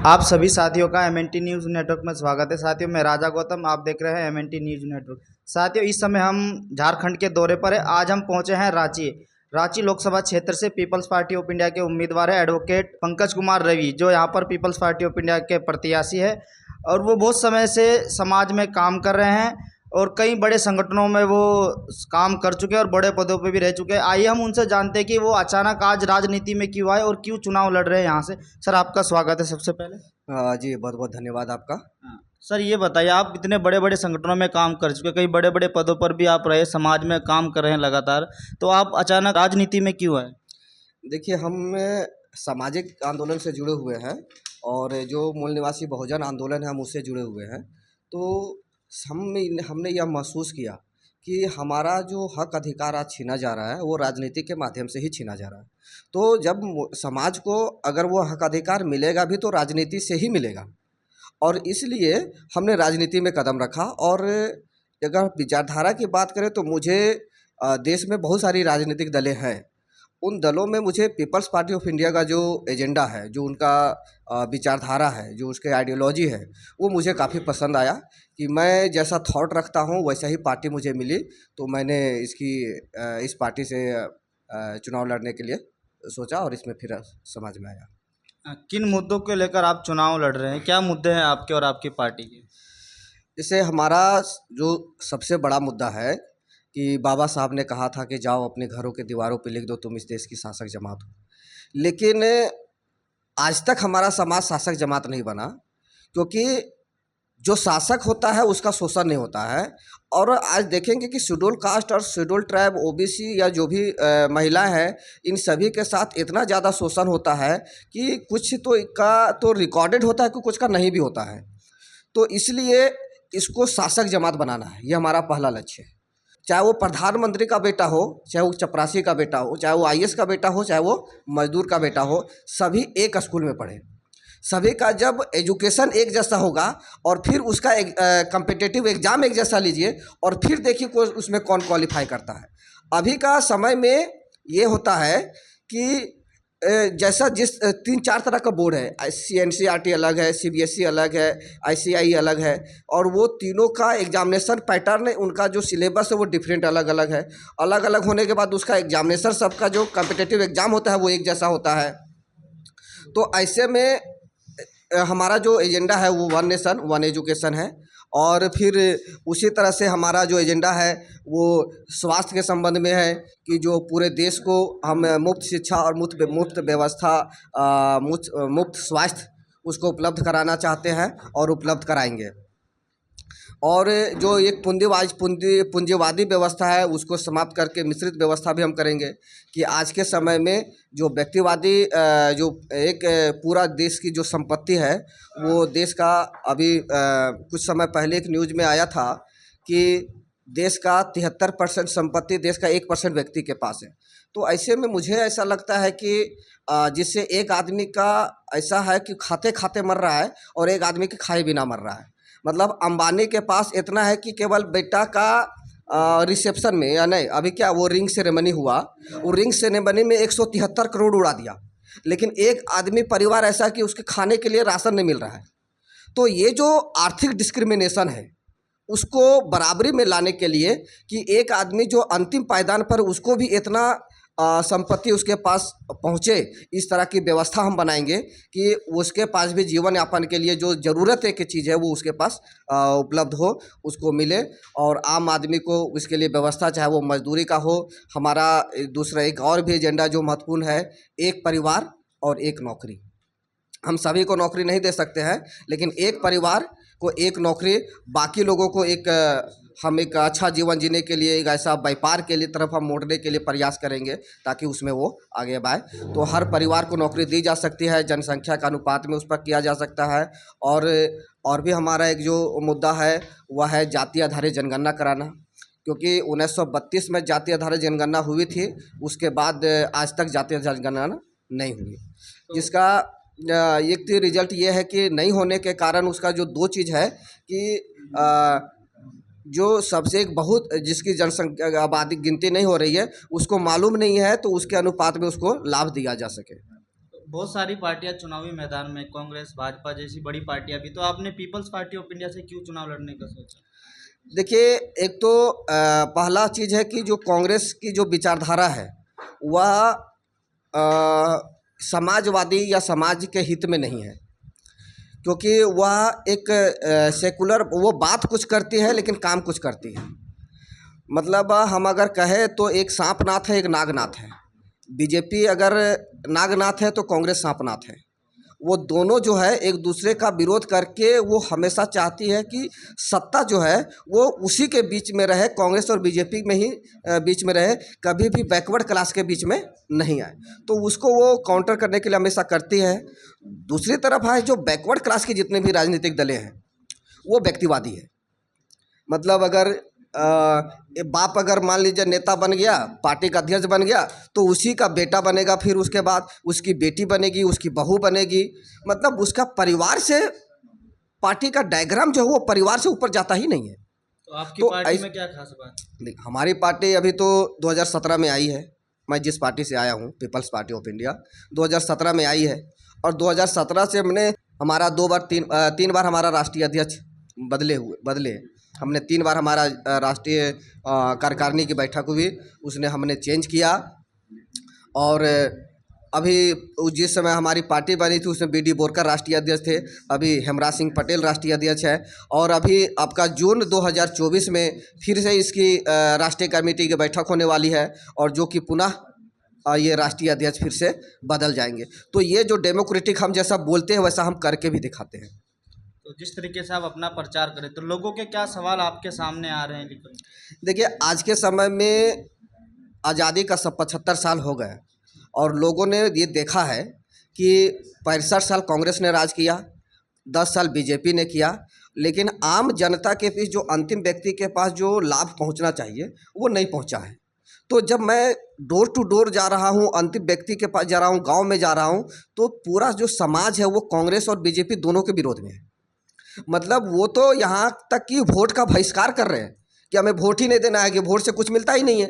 आप सभी साथियों का एमएनटी न्यूज़ नेटवर्क में स्वागत है। साथियों, मैं राजा गौतम, आप देख रहे हैं एमएनटी न्यूज़ नेटवर्क। साथियों, इस समय हम झारखंड के दौरे पर है। आज हम पहुंचे हैं रांची। रांची लोकसभा क्षेत्र से पीपल्स पार्टी ऑफ इंडिया के उम्मीदवार है एडवोकेट पंकज कुमार रवि, जो यहाँ पर पीपल्स पार्टी ऑफ इंडिया के प्रत्याशी है और वो बहुत समय से समाज में काम कर रहे हैं और कई बड़े संगठनों में वो काम कर चुके हैं और बड़े पदों पे भी रह चुके हैं। आइए हम उनसे जानते हैं कि वो अचानक आज राजनीति में क्यों आए और क्यों चुनाव लड़ रहे हैं यहाँ से। सर, आपका स्वागत है सबसे पहले। जी, बहुत बहुत धन्यवाद आपका। हाँ। सर, ये बताइए, आप इतने बड़े बड़े संगठनों में काम कर चुके, कई बड़े बड़े पदों पर भी आप रहे, समाज में काम कर रहे हैं लगातार, तो आप अचानक राजनीति में क्यों आए? देखिए, हम सामाजिक आंदोलन से जुड़े हुए हैं और जो मूल निवासी बहुजन आंदोलन है हम उससे जुड़े हुए हैं। तो हमने यह महसूस किया कि हमारा जो हक अधिकार आज छीना जा रहा है वो राजनीति के माध्यम से ही छीना जा रहा है। तो जब समाज को अगर वो हक अधिकार मिलेगा भी तो राजनीति से ही मिलेगा और इसलिए हमने राजनीति में कदम रखा। और अगर विचारधारा की बात करें तो मुझे देश में बहुत सारी राजनीतिक दलें हैं। उन दलों में मुझे पीपल्स पार्टी ऑफ इंडिया का जो एजेंडा है, जो उनका विचारधारा है, जो उसके आइडियोलॉजी है, वो मुझे काफ़ी पसंद आया कि मैं जैसा थॉट रखता हूँ वैसा ही पार्टी मुझे मिली। तो मैंने इस पार्टी से चुनाव लड़ने के लिए सोचा और इसमें फिर समझ में आया। किन मुद्दों को लेकर आप चुनाव लड़ रहे हैं? क्या मुद्दे हैं आपके और आपकी पार्टी के? इससे हमारा जो सबसे बड़ा मुद्दा है कि बाबा साहब ने कहा था कि जाओ अपने घरों के दीवारों पे लिख दो तुम इस देश की शासक जमात हो। लेकिन आज तक हमारा समाज शासक जमात नहीं बना, क्योंकि जो शासक होता है उसका शोषण नहीं होता है। और आज देखेंगे कि शेड्यूल कास्ट और शेड्यूल ट्राइब, ओबीसी या जो भी महिलाएं हैं, इन सभी के साथ इतना ज़्यादा शोषण होता है कि कुछ तो का तो रिकॉर्डेड होता है कि कुछ का नहीं भी होता है। तो इसलिए इसको शासक जमात बनाना है, ये हमारा पहला लक्ष्य है। चाहे वो प्रधानमंत्री का बेटा हो, चाहे वो चपरासी का बेटा हो, चाहे वो आईएएस का बेटा हो, चाहे वो मजदूर का बेटा हो, सभी एक स्कूल में पढ़े। सभी का जब एजुकेशन एक जैसा होगा और फिर उसका एक कम्पिटिटिव एग्ज़ाम एक जैसा लीजिए और फिर देखिए उसमें कौन क्वालिफाई करता है। अभी का समय में ये होता है कि जैसा जिस 3-4 तरह का बोर्ड है, एनसीईआरटी अलग है, सीबीएसई अलग है, आईसीआई अलग है, और वो तीनों का एग्जामिनेशन पैटर्न, उनका जो सिलेबस है वो डिफरेंट अलग अलग है। अलग अलग होने के बाद उसका एग्जामिनेशन, सबका जो कम्पिटिटिव एग्ज़ाम होता है वो एक जैसा होता है। तो ऐसे में हमारा जो एजेंडा है वो वन नेशन वन एजुकेशन है। और फिर उसी तरह से हमारा जो एजेंडा है वो स्वास्थ्य के संबंध में है कि जो पूरे देश को हम मुफ्त शिक्षा और मुफ्त व्यवस्था, मुफ्त स्वास्थ्य उसको उपलब्ध कराना चाहते हैं और उपलब्ध कराएंगे। और जो एक पूंजीवादी व्यवस्था है उसको समाप्त करके मिश्रित व्यवस्था भी हम करेंगे कि आज के समय में जो व्यक्तिवादी जो एक पूरा देश की जो संपत्ति है वो देश का अभी कुछ समय पहले एक न्यूज़ में आया था कि देश का 73% संपत्ति देश का 1% व्यक्ति के पास है। तो ऐसे में मुझे ऐसा लगता है कि जिससे एक आदमी का ऐसा है कि खाते खाते मर रहा है और एक आदमी के खाए बिना मर रहा है। मतलब अंबानी के पास इतना है कि केवल बेटा का रिसेप्शन में, या नहीं अभी क्या वो रिंग सेरेमनी हुआ, वो रिंग सेरेमनी में 173 करोड़ उड़ा दिया, लेकिन एक आदमी परिवार ऐसा कि उसके खाने के लिए राशन नहीं मिल रहा है। तो ये जो आर्थिक डिस्क्रिमिनेशन है उसको बराबरी में लाने के लिए कि एक आदमी जो अंतिम पायदान पर उसको भी इतना संपत्ति उसके पास पहुँचे, इस तरह की व्यवस्था हम बनाएंगे कि उसके पास भी जीवन यापन के लिए जो ज़रूरत है कि चीज़ है वो उसके पास उपलब्ध हो, उसको मिले। और आम आदमी को इसके लिए व्यवस्था, चाहे वो मजदूरी का हो। हमारा दूसरा एक और भी एजेंडा जो महत्वपूर्ण है, एक परिवार और एक नौकरी। हम सभी को नौकरी नहीं दे सकते हैं, लेकिन एक परिवार को एक नौकरी, बाकी लोगों को हम एक अच्छा जीवन जीने के लिए एक ऐसा व्यापार के लिए तरफ हम मोड़ने के लिए प्रयास करेंगे ताकि उसमें वो आगे बढ़े। तो हर परिवार को नौकरी दी जा सकती है, जनसंख्या के अनुपात में उस पर किया जा सकता है। और भी हमारा एक जो मुद्दा है वह है जाति आधारित जनगणना कराना, क्योंकि 1932 में जाति आधारित जनगणना हुई थी, उसके बाद आज तक जाति आधारित जनगणना नहीं हुई, जिसका एक रिजल्ट ये है कि नहीं होने के कारण उसका जो दो चीज़ है कि जो सबसे एक बहुत जिसकी जनसंख्या आबादी गिनती नहीं हो रही है उसको मालूम नहीं है, तो उसके अनुपात में उसको लाभ दिया जा सके। बहुत सारी पार्टियां चुनावी मैदान में, कांग्रेस भाजपा जैसी बड़ी पार्टियां भी, तो आपने पीपल्स पार्टी ऑफ इंडिया से क्यों चुनाव लड़ने का सोचा? देखिए, एक तो पहला चीज़ है कि जो कांग्रेस की जो विचारधारा है वह समाजवादी या समाज के हित में नहीं है, क्योंकि वह एक सेकुलर, वो बात कुछ करती है लेकिन काम कुछ करती है। मतलब हम अगर कहें तो एक सांपनाथ है, एक नागनाथ है। बीजेपी अगर नागनाथ है तो कांग्रेस सांपनाथ है। वो दोनों जो है एक दूसरे का विरोध करके वो हमेशा चाहती है कि सत्ता जो है वो उसी के बीच में रहे, कांग्रेस और बीजेपी में ही बीच में रहे, कभी भी बैकवर्ड क्लास के बीच में नहीं आए। तो उसको वो काउंटर करने के लिए हमेशा करती है। दूसरी तरफ है जो बैकवर्ड क्लास के जितने भी राजनीतिक दलें हैं वो व्यक्तिवादी है। मतलब अगर बाप अगर मान लीजिए नेता बन गया, पार्टी का अध्यक्ष बन गया, तो उसी का बेटा बनेगा, फिर उसके बाद उसकी बेटी बनेगी, उसकी बहू बनेगी। मतलब उसका परिवार से, पार्टी का डायग्राम जो है वो परिवार से ऊपर जाता ही नहीं है। तो आपकी तो पार्टी में क्या खास बात? देख, हमारी पार्टी अभी तो 2017 में आई है। मैं जिस पार्टी से आया हूँ, पीपल्स पार्टी ऑफ इंडिया, 2017 में आई है। और 2017 से हमने हमारा तीन बार हमारा राष्ट्रीय अध्यक्ष बदले। हमने 3 बार हमारा राष्ट्रीय कार्यकारिणी की बैठक हुई, उसने हमने चेंज किया। और अभी जिस समय हमारी पार्टी बनी थी उसमें बी.डी. बोरकर राष्ट्रीय अध्यक्ष थे, अभी हेमराज सिंह पटेल राष्ट्रीय अध्यक्ष है। और अभी आपका जून 2024 में फिर से इसकी राष्ट्रीय कमेटी की बैठक होने वाली है, और जो कि पुनः ये राष्ट्रीय अध्यक्ष फिर से बदल जाएंगे। तो ये जो डेमोक्रेटिक हम जैसा बोलते हैं वैसा हम करके भी दिखाते हैं। तो जिस तरीके से आप अपना प्रचार करें तो लोगों के क्या सवाल आपके सामने आ रहे हैं? देखिए, आज के समय में आज़ादी का 75 साल हो गए और लोगों ने ये देखा है कि 65 साल कांग्रेस ने राज किया, 10 साल बीजेपी ने किया, लेकिन आम जनता के बीच जो अंतिम व्यक्ति के पास जो लाभ पहुंचना चाहिए वो नहीं पहुंचा है। तो जब मैं डोर टू डोर जा रहा हूं, अंतिम व्यक्ति के पास जा रहा हूं, गांव में जा रहा हूं, तो पूरा जो समाज है वो कांग्रेस और बीजेपी दोनों के विरोध में है। मतलब वो तो यहाँ तक कि वोट का बहिष्कार कर रहे हैं कि हमें वोट ही नहीं देना है, कि वोट से कुछ मिलता ही नहीं है।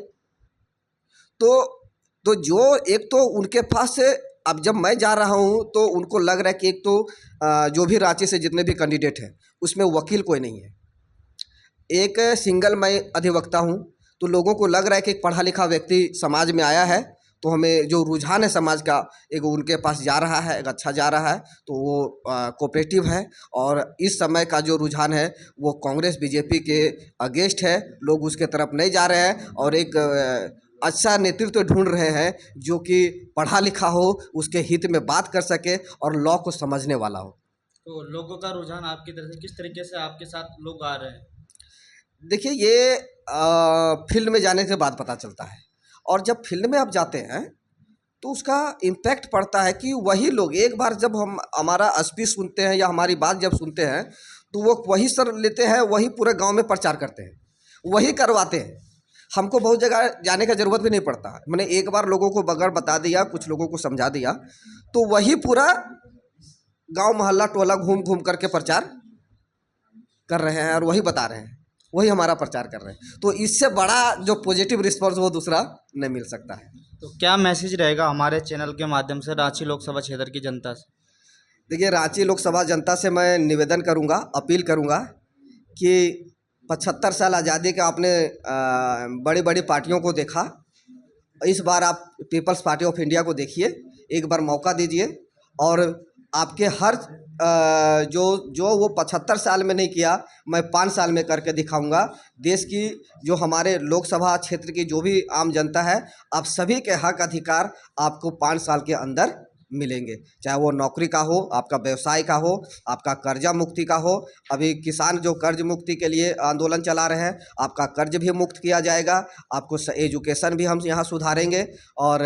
तो जो एक तो उनके पास से, अब जब मैं जा रहा हूँ तो उनको लग रहा है कि एक तो जो भी रांची से जितने भी कैंडिडेट हैं उसमें वकील कोई नहीं है, एक सिंगल मैं अधिवक्ता हूँ। तो लोगों को लग रहा है कि एक पढ़ा लिखा व्यक्ति समाज में आया है, तो हमें जो रुझान है समाज का एक उनके पास जा रहा है, एक अच्छा जा रहा है, तो वो कोऑपरेटिव है। और इस समय का जो रुझान है वो कांग्रेस बीजेपी के अगेंस्ट है, लोग उसके तरफ नहीं जा रहे हैं और एक अच्छा नेतृत्व ढूंढ रहे हैं जो कि पढ़ा लिखा हो, उसके हित में बात कर सके और लॉ को समझने वाला हो। तो लोगों का रुझान आपकी तरफ से किस तरीके से आपके साथ लोग आ रहे हैं? देखिए, ये फील्ड में जाने के बाद पता चलता है, और जब फील्ड में आप जाते हैं तो उसका इम्पैक्ट पड़ता है कि वही लोग एक बार जब हम हमारा स्पीच सुनते हैं या हमारी बात जब सुनते हैं तो वो वही सर लेते हैं, वही पूरे गांव में प्रचार करते हैं, वही करवाते हैं। हमको बहुत जगह जाने का ज़रूरत भी नहीं पड़ता। मैंने एक बार लोगों को बगैर बता दिया, कुछ लोगों को समझा दिया, तो वही पूरा गांव मोहल्ला टोला घूम घूम करके प्रचार कर रहे हैं और वही बता रहे हैं, वही हमारा प्रचार कर रहे हैं। तो इससे बड़ा जो पॉजिटिव रिस्पॉन्स वो दूसरा नहीं मिल सकता है। तो क्या मैसेज रहेगा हमारे चैनल के माध्यम से रांची लोकसभा क्षेत्र की जनता से? देखिए, रांची लोकसभा जनता से मैं निवेदन करूंगा, अपील करूंगा कि 75 साल आज़ादी के आपने बड़ी बड़ी पार्टियों को देखा, इस बार आप पीपल्स पार्टी ऑफ इंडिया को देखिए, एक बार मौका दीजिए और आपके हर जो वो 75 साल में नहीं किया, मैं 5 साल में करके दिखाऊंगा। देश की जो हमारे लोकसभा क्षेत्र की जो भी आम जनता है, आप सभी के हक अधिकार आपको 5 साल के अंदर मिलेंगे, चाहे वो नौकरी का हो, आपका व्यवसाय का हो, आपका कर्जा मुक्ति का हो। अभी किसान जो कर्ज मुक्ति के लिए आंदोलन चला रहे हैं, आपका कर्ज भी मुक्त किया जाएगा, आपको एजुकेशन भी हम यहाँ सुधारेंगे और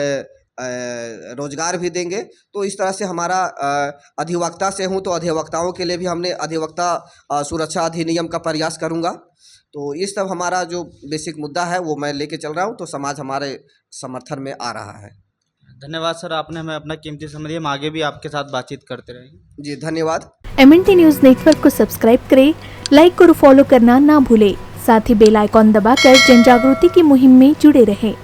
रोजगार भी देंगे। तो इस तरह से हमारा अधिवक्ता से हूँ तो अधिवक्ताओं के लिए भी हमने अधिवक्ता सुरक्षा अधिनियम का प्रयास करूँगा। तो इस सब हमारा जो बेसिक मुद्दा है वो मैं लेके चल रहा हूँ, तो समाज हमारे समर्थन में आ रहा है। धन्यवाद सर, आपने हमें अपना कीमती समय दिया। हम आगे भी आपके साथ बातचीत करते रहेंगे। जी धन्यवाद। MNT न्यूज़ नेटवर्क को सब्सक्राइब करें, लाइक और फॉलो करना ना भूलें। साथ ही बेल आइकॉन दबाकर जन जागृति की मुहिम में जुड़े रहें।